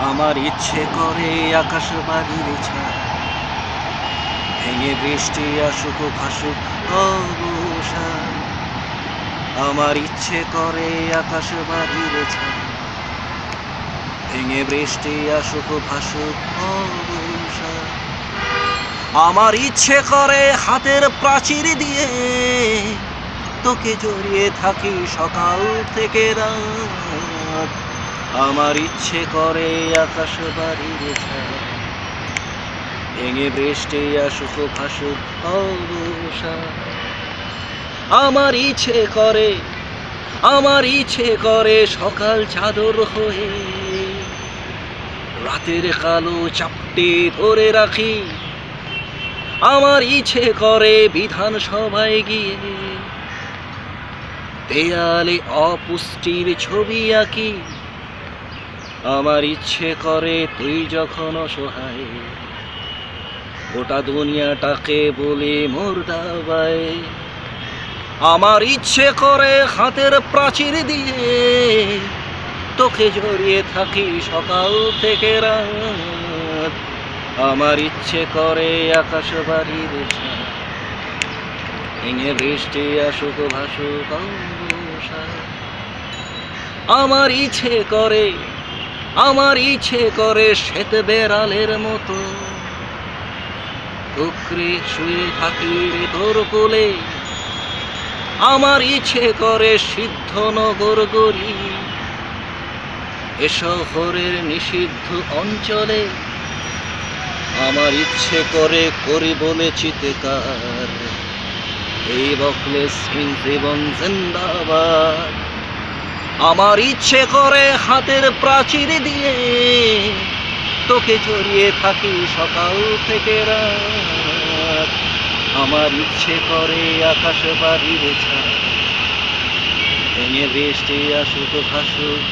আমার ইচ্ছে করে আকাশ বাড়ির ছাদ ভেঙে বৃষ্টি আসুক ভাসুক অবসাদ। আমার ইচ্ছে করে আকাশ বাড়ির ছাদ ভেঙে বৃষ্টি আসুক ভাসুক অবসাদ। আমার ইচ্ছে করে হাতের প্রাচীর দিয়ে তোকে জড়িয়ে থাকি সকাল থেকে রাত। আমার ইচ্ছে করে আকাশ বাড়ির ছাদ ভেঙে বৃষ্টি আসুক ভাসুক অবসাদ। আমার ইচ্ছে করে সকাল চাদর হয়ে রাতের কালো চাপটে ধরে রাখি। আমার ইচ্ছে করে বিধানসভায় গিয়ে দেয়ালে অপুষ্টির ছবি আঁকি। আমার ইচ্ছে করে তুই যখন অসহায় গোটা দুনিয়াটাকে বলে মুর্দাবাদ। আমার ইচ্ছে করে হাতের প্রাচীর দিয়ে তোকে জড়িয়ে থাকি সকাল থেকে রাত। আমার ইচ্ছে করে আকাশ বাড়ির ছাদ ভেঙে বৃষ্টি আসুক ভাসুক অবসাদ। আমার ইচ্ছে করে শ্বেত বেড়ালের মতো কুকরে শুয়ে থাকি রে তোর কোলে। আমার ইচ্ছে করে সিদ্ধ নগর গড়ি এ শহরের নিষিদ্ধ অঞ্চলে। আমার ইচ্ছে করে করি বলে চিৎকার এই বকলে সিং জীবন জিন্দাবাদ। আমার ইচ্ছে করে হাতের প্রাচীর দিয়ে তোকে জড়িয়ে থাকি সকাল থেকে রাত। আমার ইচ্ছে করে আকাশ বাড়ির ছাদ ভেঙে বৃষ্টি আসুক ভাসুক